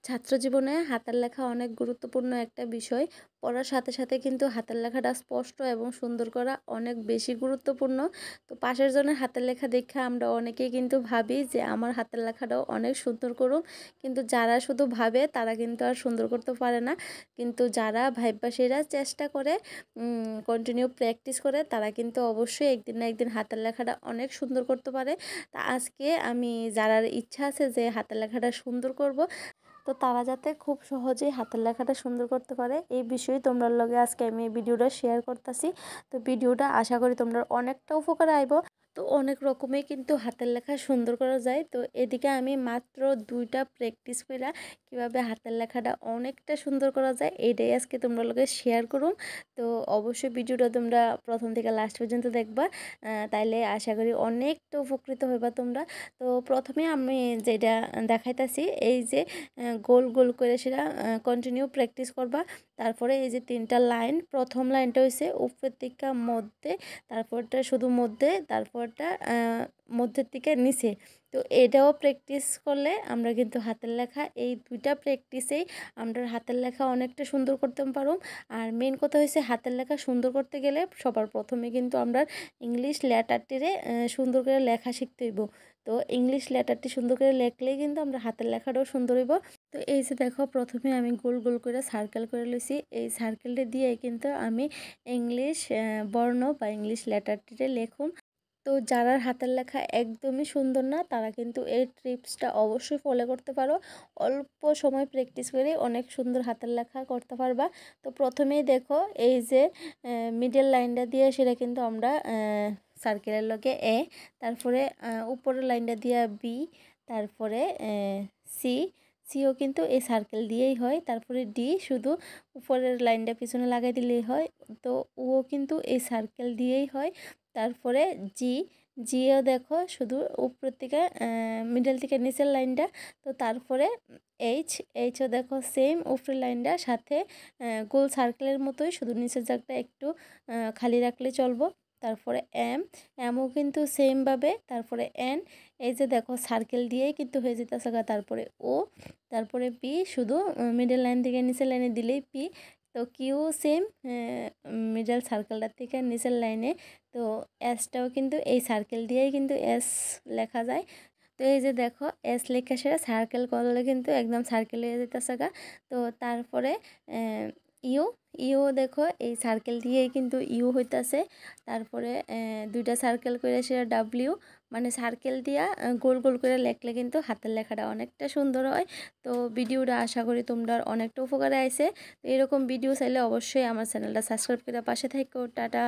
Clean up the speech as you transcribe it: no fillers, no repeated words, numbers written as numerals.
ছাত্র জীবনে হাতের লেখা অনেক গুরুত্বপূর্ণ একটা বিষয়। পড়ার সাথে সাথে কিন্তু হাতের লেখাটা স্পষ্ট এবং সুন্দর করা অনেক বেশি গুরুত্বপূর্ণ। তো পাশের জনের হাতের লেখা দেখে আমরা অনেকেই কিন্তু ভাবি যে আমার হাতের লেখাটাও অনেক সুন্দর করুম, কিন্তু যারা শুধু ভাবে তারা কিন্তু আর সুন্দর করতে পারে না। কিন্তু যারা ভাইবাসীরা চেষ্টা করে, কন্টিনিউ প্র্যাকটিস করে, তারা কিন্তু অবশ্যই একদিন না একদিন হাতের লেখাটা অনেক সুন্দর করতে পারে। তা আজকে আমি যারা ইচ্ছা আছে যে হাতের লেখাটা সুন্দর করব, তো তারা যাতে খুব সহজেই হাতের লেখাটা সুন্দর করতে পারে এই বিষয়ে তোমরা লগে আজকে আমি এই ভিডিওটা শেয়ার করতেছি। তো ভিডিওটা আশা করি তোমরা অনেকটা উপকার আইব। তো অনেক রকমই কিন্তু হাতের লেখা সুন্দর করা যায়। তো এদিকে আমি মাত্র 2টা প্র্যাকটিস কইরা কিভাবে হাতের লেখাটা অনেকটা সুন্দর করা যায় এইটাই আজকে তোমরা লগে শেয়ার করুম। তো অবশ্যই ভিডিওটা তোমরা প্রথম থেকে লাস্ট পর্যন্ত দেখবা, তাইলে আশা করি অনেকটা উপকৃত হইবা তোমরা। তো প্রথমে আমি যেটা দেখাইতাছি, এই যে গোল গোল করে সেটা কন্টিনিউ প্র্যাকটিস করবা। তারপরে এই যে 3টা লাইন, প্রথম লাইনটা হইছে উপরের দিকে মধ্যে, তারপরটা শুধু মধ্যে, তারপরটা মধ্যের দিকে নিচে। তো এটাও প্র্যাকটিস করলে আমরা কিন্তু হাতের লেখা এই 2টা প্র্যাকটিসেই আমরা হাতের লেখা অনেকটা সুন্দর করতে পারো। আর মেন কথা হয়েছে হাতের লেখা সুন্দর করতে গেলে সবার প্রথমে কিন্তু আমরা ইংলিশ লেটারটিরে সুন্দর করে লেখা শিখতে হইব। তো ইংলিশ লেটারটি সুন্দর করে লেখলেই কিন্তু আমরা হাতের লেখাটাও সুন্দর হইব। তো এই যে দেখো, প্রথমে আমি গোল গোল করে সার্কেল করে লইছি। এই সার্কেলটা দিয়ে কিন্তু আমি ইংলিশ বর্ণ বা ইংলিশ লেটারটিতে লেখুম। তো যারা হাতের লেখা একদমই সুন্দর না, তারা কিন্তু এই টিপসটা অবশ্যই ফলো করতে পারো। অল্প সময় প্র্যাকটিস করে অনেক সুন্দর হাতের লেখা করতে পারবা। তো প্রথমেই দেখো, এই যে মিডল লাইনটা দিয়ে সেটা কিন্তু আমরা সার্কেলের লগে এ, তারপরে উপরের লাইনটা দিয়ে বি, তারপরে সি, সিও কিন্তু এই সার্কেল দিয়েই হয়। তারপরে ডি শুধু উপরের লাইনটা পিছনে লাগাই দিলেই হয়। তো ও কিন্তু এই সার্কেল দিয়েই হয়। তারপরে জি, জিও দেখো শুধু উপর থেকে মিডল থেকে নিচের লাইনটা। তো তারপরে এইচ, এইচও দেখো সেম উপরের লাইনটা সাথে গোল সার্কেলের মতোই, শুধু নিচের জায়গাটা একটু খালি রাখলে চলবো। তারপরে এম, এমও কিন্তু সেমভাবে। তারপরে এন, এই যে দেখো সার্কেল দিয়েই কিন্তু হয়ে যেতেছে। তারপরে ও, তারপরে পি শুধু মিডল লাইন থেকে নিচের লাইনে দিলেই পি। তো কিউ সেম, মিডল সার্কেলটার থেকে নিচের লাইনে। তো এসটাও কিন্তু এই সার্কেল দিয়েই কিন্তু এস লেখা যায়। তো এই যে দেখো এস লেখা সেটা সার্কেল করলে কিন্তু একদম সার্কেল হয়ে যেতেছে গা। তো তারপরে ইউ, ইউ দেখো এই সার্কেল দিয়েই কিন্তু ইউ হইতাছে। তারপরে 2টা সার্কেল করে সেটা ডাব্লিউ, মানে সার্কেল দিয়া গোল গোল করে লেখলে কিন্তু হাতের লেখাটা অনেকটা সুন্দর হয়। তো ভিডিওটা আশা করি তোমরা অনেকটা উপকারে আইছে। তো এরকম ভিডিও চাইলে অবশ্যই আমার চ্যানেলটা সাবস্ক্রাইব করে পাশে থাকো। টাটা।